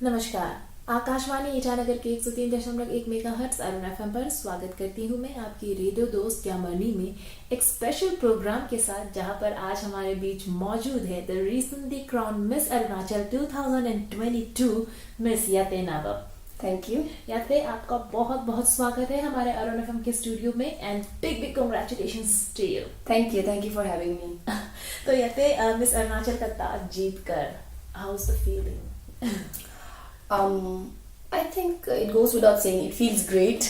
नमस्कार, आकाशवाणी ईटानगर के 103.1 megahertz Arun FM पर स्वागत करती हूँ मैं आपकी रेडियो दोस्त ग्यामर नीमे एक स्पेशल प्रोग्राम के साथ, जहाँ पर आज हमारे बीच मौजूद है the recently crown miss Arunachal 2022 miss याते नाबम। थैंक यू याते, आपका बहुत बहुत स्वागत है हमारे अरुण FM के स्टूडियो में and big big congratulations to you. Thank you for having me. तो याते, मिस अरुणाचल का ताज जीत कर how is the feeling? I think it goes without saying, it feels great.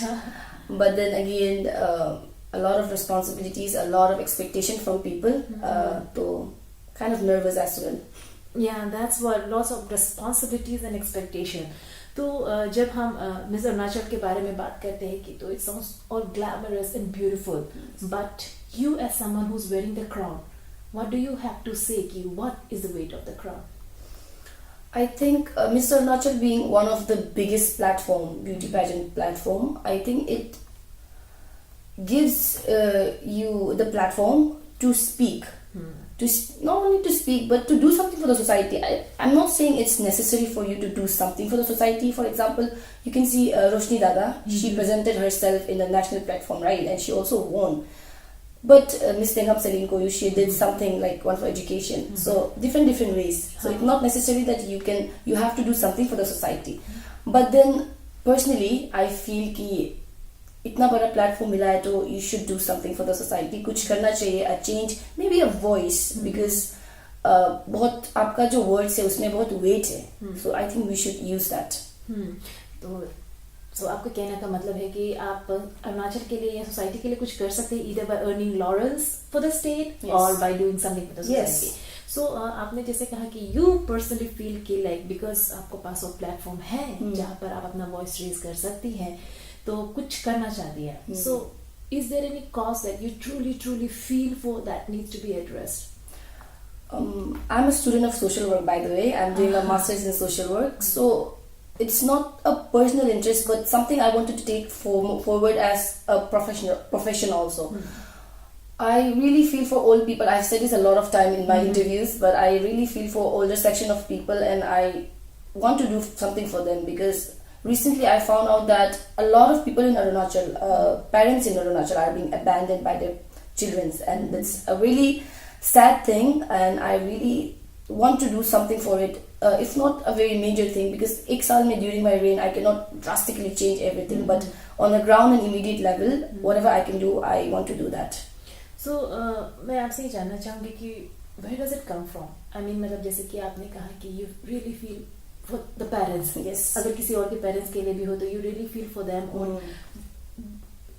But then again, a lot of responsibilities, a lot of expectation from people. So kind of nervous as well. Yeah, that's what, lots of responsibilities and expectation. तो जब हम miss Arunachal के बारे में बात करते हैं कि तो it sounds all glamorous and beautiful, but you as someone who's wearing the crown, what do you have to say कि what is the weight of the crown? I think Miss Arunachal being one of the biggest beauty pageant platform, I think it gives you the platform to speak. Not only to speak, but to do something for the society. I'm not saying it's necessary for you to do something for the society. For example, you can see Roshni Dada, she presented herself in the national platform, right? And she also won. But Miss Tengham Selinko, she did something like one for education. So different ways. So it's not necessary that you have to do something for the society. But then personally, I feel कि इतना बड़ा platform मिला है तो you should do something for the society. कुछ करना चाहिए, a change, maybe a voice, because बहुत आपका जो words है उसमें बहुत weight है. So I think we should use that. तो आपका कहने का मतलब है कि आप अरुणाचल के लिए या सोसाइटी के लिए कुछ कर सकते हैं, either by earning laurels for the state or by doing something for the society. So आपने जैसे कहा कि you personally feel कि like because आपको पास वो प्लेटफॉर्म है जहाँ पर आप अपना वॉइस रेज कर सकती हैं, तो कुछ करना चाहती है. So is there any cause that you truly feel for that needs to be addressed? I'm a student of social work, by the way. I'm doing a master's in social work. So it's not a personal interest, but something I wanted to take forward as a profession also. I really feel for old people. I've said this a lot of time in my interviews, but I really feel for older section of people, and I want to do something for them, because recently I found out that a lot of people in Arunachal, parents in Arunachal, are being abandoned by their children, and it's a really sad thing, and I really want to do something for it. It's not a very major thing, because ek saal mein during my reign I cannot drastically change everything, but on the ground and immediate level, whatever I can do, I want to do that. So मैं आपसे ये जानना चाहूँगी कि where does it come from? I mean, मतलब जैसे कि आपने कहा कि you really feel for the parents. Yes. अगर किसी और के parents के लिए भी हो तो you really feel for them, और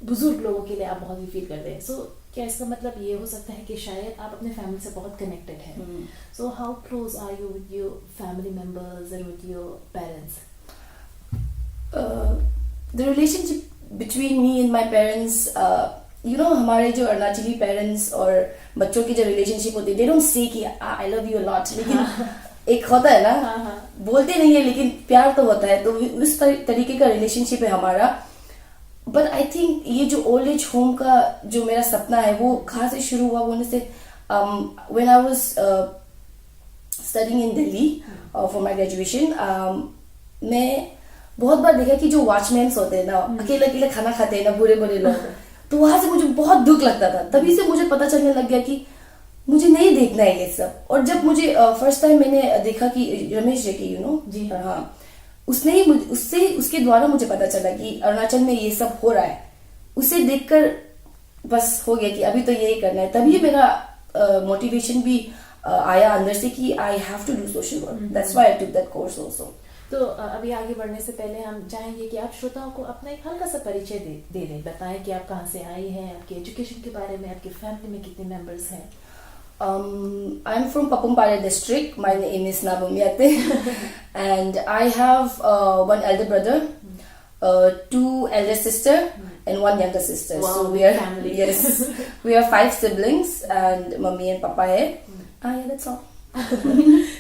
बुजुर्ग लोगों के लिए आप बहुत ही फील करते हैं. So क्या इसका मतलब ये हो सकता है कि शायद आप अपने फैमिली से बहुत कनेक्टेड हैं? So how close are you with your family members and with your parents? The relationship between me and my parents, हमारे जो अरुणाचली पेरेंट्स और बच्चों की जो रिलेशनशिप होती है, they don't say कि I love you a lot, लेकिन एक होता है ना, बोलते नहीं है लेकिन प्यार तो होता है. तो उस तरीके का रिलेशनशिप है हमारा. बट आई थिंक ये जो ओल्ड एज होम का जो मेरा सपना है वो कहाँ से शुरू हुआ बोलने से, when I was studying in Delhi for my graduation, मैं बहुत बार देखा कि जो वॉचमैन्स होते हैं ना, अकेले अकेले खाना खाते हैं ना बुरे लोग, तो वहां से मुझे बहुत दुख लगता था. तभी से मुझे पता चलने लग गया कि मुझे नहीं देखना है ये सब. और जब मुझे फर्स्ट टाइम मैंने देखा कि रमेश जी की हाँ, उसने ही उसके द्वारा मुझे पता चला कि अरुणाचल में ये सब हो रहा है. उसे देखकर बस हो गया कि अभी तो यही करना है. तभी मेरा मोटिवेशन भी आया अंदर से कि I have to do social work. That's why I took that course also. तो अभी आगे बढ़ने से पहले हम चाहेंगे कि आप श्रोताओं को अपना एक हल्का सा परिचय दे दें. बताएं कि आप कहाँ से आई हैं, आपके एजुकेशन के बारे में, आपकी फैमिली में कितने मेंबर्स हैं. I'm from 𝗵𝗶𝘀𝘀 district. My name is Nabam Yate, and I have one elder brother, 2 elder sister, and 1 younger sister. Wow, so we are family. Yes, we are 5 siblings, and mummy and papa है. Yeah, that's all.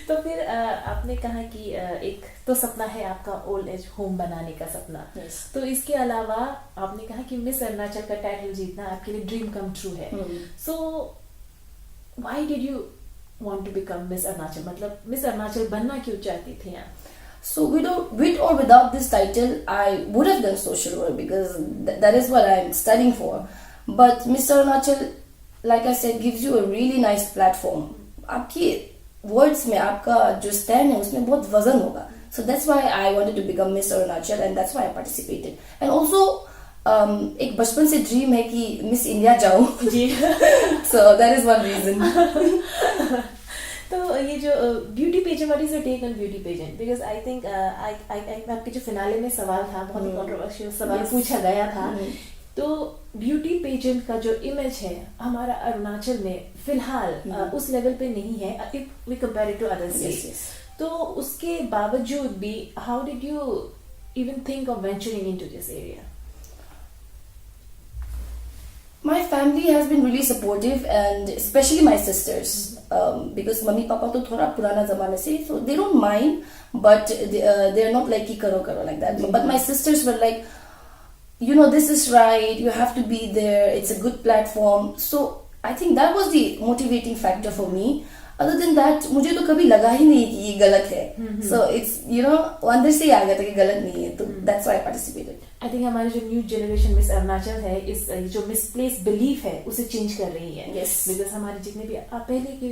तो फिर आपने कहा कि एक तो सपना है आपका ओल्ड एज होम बनाने का सपना. Yes. तो इसके अलावा आपने कहा कि मिस अरुणाचल का टाइटल जीतना आपके लिए ड्रीम कम ट्रू है. So why did you want to become Miss Arunachal? मतलब मिस अरुणाचल बनना क्यों चाहती थी आप? So with or without this title, I would have done social work because that is what I'm studying for. But Mr. Arunachal, like I said, gives you a really nice platform. आपकी words में आपका जो stand है उसमें बहुत वजन होगा. So that's why I wanted to become Miss Arunachal, and that's why I participated. And also एक बचपन से ड्रीम है कि मिस इंडिया जाऊँ. So that is one reason. तो ये जो beauty pageant, what is your take on beauty pageant? Because I think आपके जो फिनाले में सवाल था, बहुत ही कंट्रोवर्शियल सवाल पूछा गया था. तो ब्यूटी पेजेंट का जो इमेज है हमारा अरुणाचल में फिलहाल उस लेवल पे नहीं है if we compare it to other states. तो उसके बावजूद भी how did you even think of venturing into this area? My family has been really supportive, and especially my sisters, because mummy papa to thoda purana zamane se, so they don't mind, but they're not like ki karo like that. But my sisters were like, you know, this is right, you have to be there, it's a good platform. So I think that was the motivating factor for me. Other than that, मुझे तो कभी लगा ही नहीं कि ये गलत है. So it's, you know, अंदर से ही आ गया था कि गलत नहीं है. तो that's why I participated. I think हमारी जो न्यू जनरेशन मिस अरुणाचल है, इस जो मिसप्लेस बिलीफ है उसे चेंज कर रही है. Yes. बिकॉज हमारे जितने भी पहले के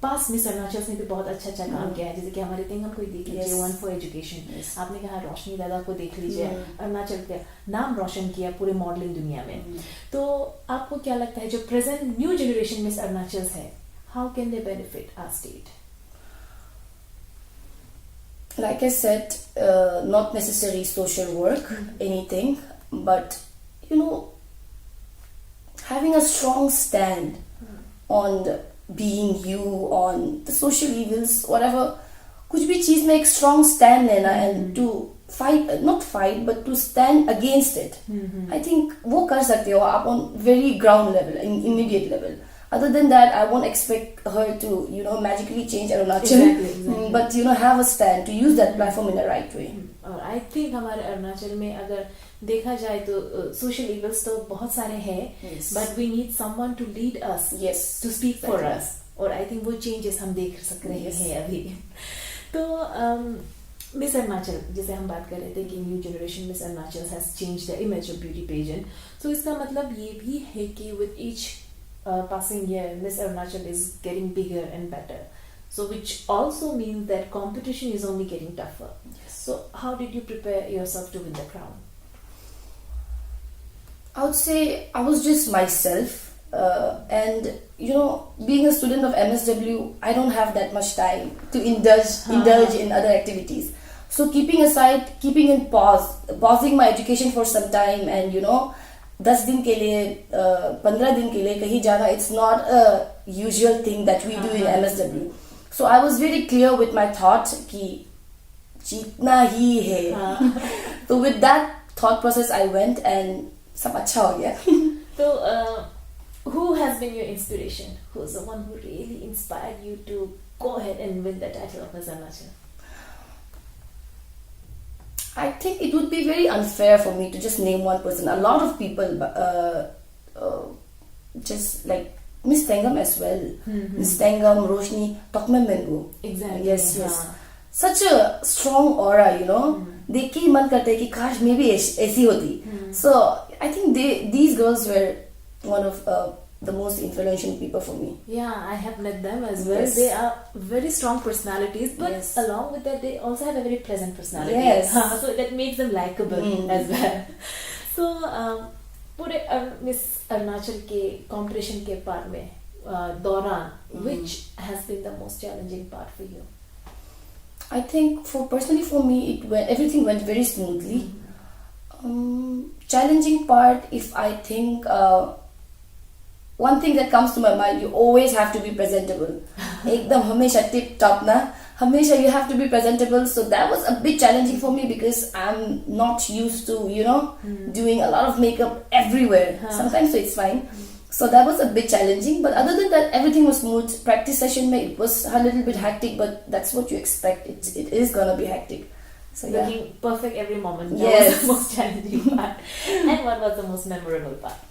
पास मिस अरुणाचल ने भी बहुत अच्छा काम किया है. जैसे कि हमारे थिंग हमको देख लीजिए, वन फॉर एजुकेशन. आपने कहा रोशनी दादा को देख लीजिए, अरुणाचल का नाम रोशन किया पूरे मॉडलिंग दुनिया में. तो आपको क्या लगता है जो present new generation Miss Arunachal है, how can they benefit our state? Like I said, not necessarily social work, anything, but you know, having a strong stand on being you, on the social evils, whatever, कुछ भी चीज में एक strong stand लेना and to fight, not fight, but to stand against it. I think वो कर सकते हो आप on very ground level, immediate level. Other than that, I won't expect her to, you know, magically change Arunachal. Exactly. But you know, have a stand to use that platform in the right way. और I think हमारे अरुणाचल में अगर देखा जाए तो social evils तो बहुत सारे हैं, but we need someone to lead us, to speak for us. और I think वो changes हम देख सक रहे हैं अभी. तो मिस अरुणाचल जैसे हम बात कर रहे थे कि new generation Miss Arunachal has change the image of beauty pageant. तो इसका मतलब ये भी है कि with each passing year, Miss Arunachal is getting bigger and better. So which also means that competition is only getting tougher. So how did you prepare yourself to win the crown? I would say I was just myself, and you know, being a student of MSW, I don't have that much time to indulge in other activities. So keeping in pausing my education for some time, and you know, 10 दिन के लिए 15 दिन के लिए कहीं जाना, it's not a usual thing that we do in MSW. So I was very clear with my thought कि जीतना ही है. So with that thought process I went and सब अच्छा हो गया. So who has been your inspiration? Who's the one who really inspired you to go ahead and win the title of Miss Arunachal? I think it would be very unfair for me to just name one person. A lot of people, just like Miss Tengam as well. Miss Tengam, Roshni, 𝗙𝗏𝗏. Exactly. Yes. Such a strong aura, you know. देख के ही मन करता है कि काश मैं भी ऐसी होती. So I think these girls were one of the most influential people for me. Yeah, I have met them as well. They are very strong personalities, but along with that, they also have a very pleasant personality. So that makes them likable as well. So, पूरे Miss Arunachal के competition के part में दौरान, which has been the most challenging part for you? I think personally for me, everything went very smoothly. Challenging part, if I think. One thing that comes to my mind, you always have to be presentable. एकदम हमेशा tip top ना, हमेशा you have to be presentable. So that was a bit challenging for me because I'm not used to, you know, doing a lot of makeup everywhere. Sometimes so it's fine. So that was a bit challenging. But other than that, everything was smooth. Practice session में it was a little bit hectic, but that's what you expect. It is gonna be hectic. So looking perfect every moment. That was the most challenging part. And what was the most memorable part?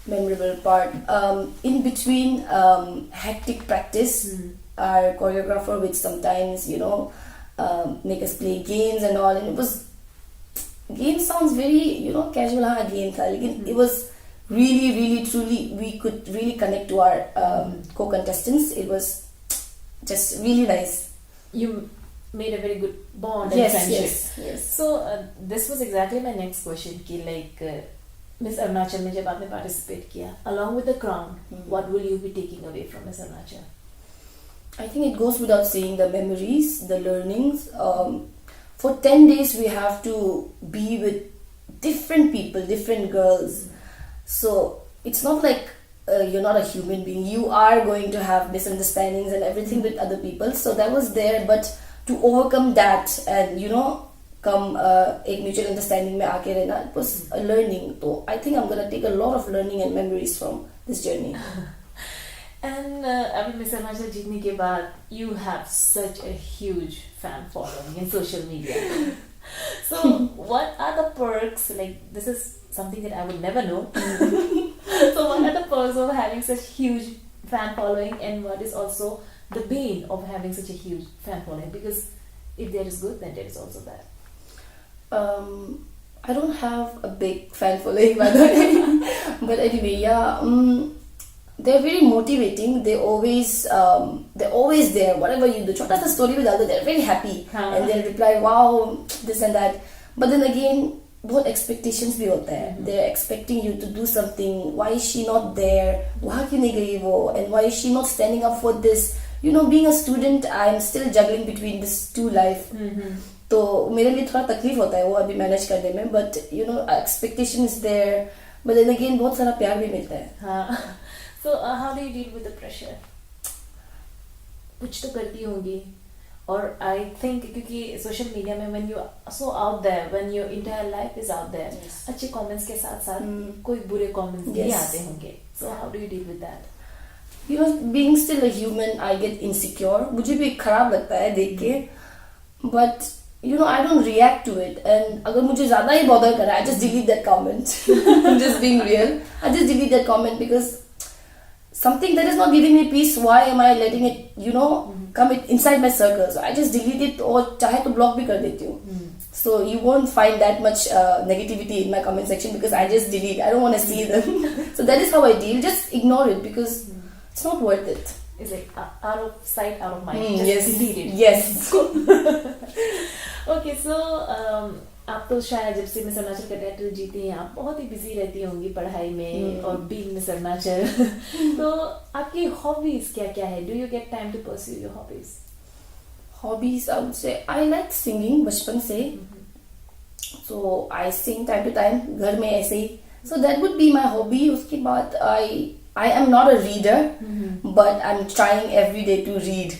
In between hectic practice, our choreographer would sometimes, you know, make us play games and all, and it was, game sounds very, casual, हाँ game था, लेकिन it was really, really, truly, we could really connect to our co-contestants. It was just really nice. You made a very good bond and friendship. Yes. So this was exactly my next question कि like Miss Arunachal में जब आपने participate किया, along with the crown, what will you be taking away from Miss Arunachal? I think it goes without saying, the memories, the learnings. For 10 days we have to be with different people, different girls. So it's not like you're not a human being. You are going to have misunderstandings and everything with other people. So that was there, but to overcome that and come एक mutual understanding में आके रहना, it was a learning. So I think I'm gonna take a lot of learning and memories from this journey. And अभी Miss Arunachal जीतने के बाद, you have such a huge fan following in social media. So what are the perks? Like, this is something that I would never know. So what are the perks of having such huge fan following, and what is also the bane of having such a huge fan following? Because if there is good, then there is also bad. I don't have a big fan following, by the way. But anyway, they're very motivating. They're always there. Whatever you do, छोटा सा story भी डाल दो, they're very happy and they'll reply, wow, this and that. But then again, बहुत expectations भी होता है. They're expecting you to do something. Why is she not there? वहाँ क्यों नहीं गई वो? And why is she not standing up for this? Being a student, I'm still juggling between these two life. तो मेरे लिए थोड़ा तकलीफ होता है वो अभी मैनेज करने में. But expectation is there. But then again, बहुत सारा प्यार भी मिलता है. So how do you deal with the pressure? कुछ तो करती होंगी. Or I think क्योंकि social media में when you are so out there, when your entire life is out there, अच्छे comments के साथ साथ कोई बुरे comments भी आते होंगे. So how do you deal with that? Being still a human, I get insecure. मुझे भी खराब लगता है देख के. But I don't react to it. And अगर मुझे ज़्यादा ही bother करा, I just delete that comment. I'm just being real. I just delete that comment because something that is not giving me peace, why am I letting it, come inside my circle? So I just delete it, or चाहे तो block भी कर देती हूँ. So you won't find that much negativity in my comment section because I just delete. I don't want to see them. So that is how I deal. Just ignore it because it's not worth it. It's like out of sight, out of mind. Just delete it. Yes. Okay, so आप तो शायद जब से miss Arunachal का title जीती हैं, आप बहुत ही बिजी रहती होंगी पढ़ाई में और बीइंग मिस अरुणाचल. तो आपकी हॉबीज क्या क्या है? Do you get time to pursue your hobbies? Hobbies, I would say I like singing बचपन से. So I sing time to time घर में ऐसे ही. So that would be my hobby. उसके बाद I am not a reader, but I'm trying every day to read.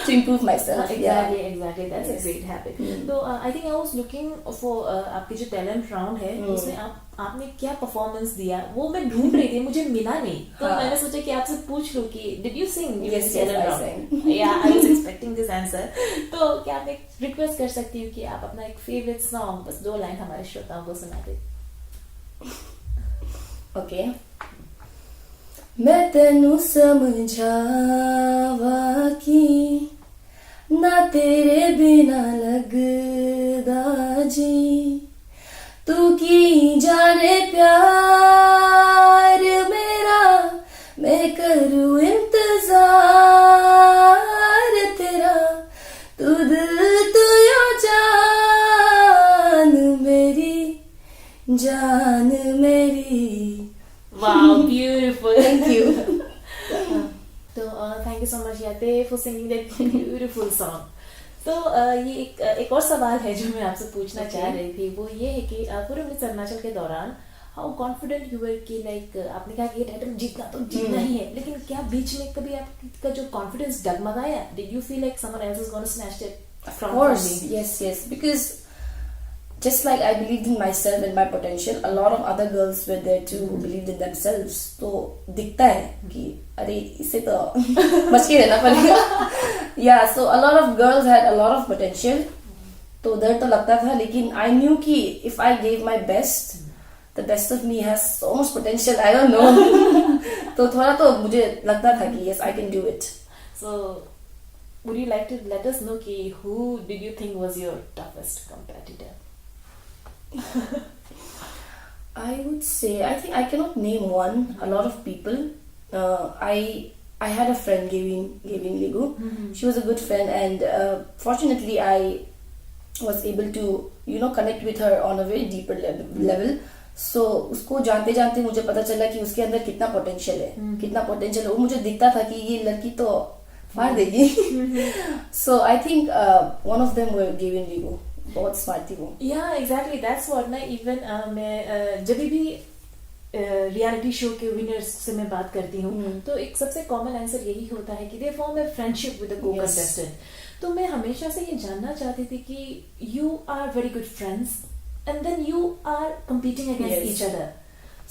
To improve myself. Exactly. That's a great habit. So I think I was looking for आपके जो talent round है, उसमें आपने क्या performance दिया, वो मैं ढूंढ रही थी, मुझे मिला नहीं. तो मैंने सोचा कि आपसे पूछ लूं कि did you sing? Yes, I sang. Yeah, I was expecting this answer. तो क्या आप एक request कर सकती हूँ कि आप अपना एक favorite song बस 2 लाइन हमारे श्रोताओं को सुना दे. Okay. मैं तेनू समझावा कि ना तेरे बिना लगदा जी, तू की जाने प्यार मेरा, मैं करूँ इंतजार तेरा, तू दिल तू यो जान मेरी. Wow, beautiful. Thank you. So thank you so much Yate for singing that beautiful song. तो ये एक और सवाल है जो मैं आपसे पूछना चाह रही थी, वो ये है कि पूरे मिस अरुणाचल के दौरान हाउ कॉन्फिडेंट यू वर कि लाइक आपने कहा कि ये टाइटल जीतना तो जीतना ही है, लेकिन क्या बीच में कभी आपका जो कॉन्फिडेंस डगमगाया? Did you feel like someone else is gonna snatch it from you? Of course, yes, because just like I believed in myself and my potential, a lot of other girls were there too who believed in themselves. तो दिखता है कि अरे इसे तो बच के रहना पड़ेगा. Yeah, so a lot of girls had a lot of potential. तो डर तो लगता था, लेकिन I knew कि if I gave my best, the best of me has so much potential. I don't know. तो थोड़ा तो मुझे लगता था कि yes, I can do it. So would you like to let us know कि who did you think was your toughest competitor? I would say, I think I cannot name one. A lot of people. I had a friend, Gavin Ligu. She was a good friend, and fortunately, I was able to, connect with her on a very deeper level. So उसको जानते जानते मुझे पता चला कि उसके अंदर कितना पोटेंशियल है, वो मुझे दिखता था कि ये लड़की तो फाड़ देगी. So I think one of them were Gavin Ligu. बहुत स्मार्ट थी वो. Yeah, exactly. That's what ना even मैं जब भी रियलिटी शो के विनर्स से मैं बात करती हूँ तो एक सबसे कॉमन आंसर यही होता है कि they form a friendship with the co contestant. तो मैं हमेशा से ये जानना चाहती थी कि you are very good friends and then you are competing against each other.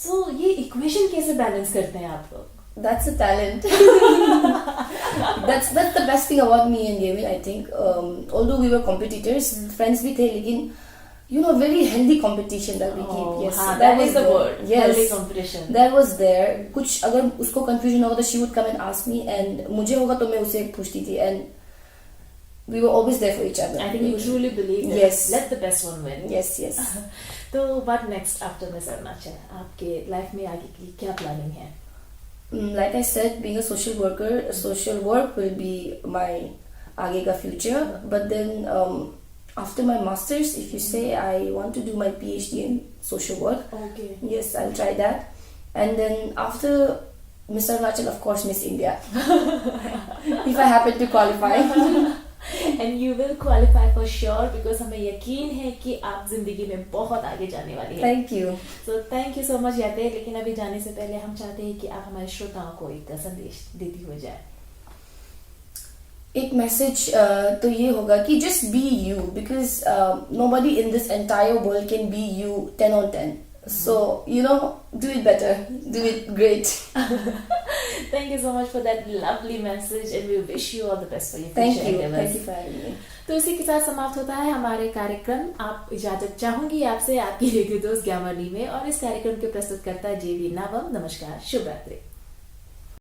So ये इक्वेशन कैसे बैलेंस करते हैं आप लोग? That's a talent. That's the best thing about me and Gavin, I think. Although we were competitors, friends भी थे, लेकिन very healthy competition that we keep. Yes, that is the word. Yes, healthy competition. That was there. कुछ अगर उसको confusion होगा तो she would come and ask me, and मुझे होगा तो मैं उसे पूछती थी, and we were always there for each other. I think you truly believe that. Yes. Let the best one win. Yes, yes. तो what next after Miss Arunachal? आपके life में आगे की क्या planning है? Like I said, being a social worker, social work will be my आगे का future. But then after my masters, if you say I want to do my PhD in social work, okay, yes, I'll try that. And then after Miss Arunachal, of course, Miss India. If I happen to qualify. And you will qualify for sure because हमें यकीन है कि आप जिंदगी में बहुत आगे जाने वाली हैं. Thank you. So thank you so much याते. लेकिन अभी जाने से पहले हम चाहते हैं कि आप हमारे श्रोताओं को एक संदेश देती हो जाए. एक मैसेज तो ये होगा कि just be you, because nobody in this entire world can be you 10 on 10. So do it better, do it great. Thank you so much for that lovely message and we wish you all the best for your Thank future you. endeavors. Thank you for having me. तो इसी के साथ समाप्त होता है हमारे कार्यक्रम. आप इजाजत चाहूंगी आपसे, आपकी रेडियो दोस्त ग्यामर नीमे और इस कार्यक्रम के प्रस्तुतकर्ता JV नाबम. नमस्कार, शुभ रात्रि.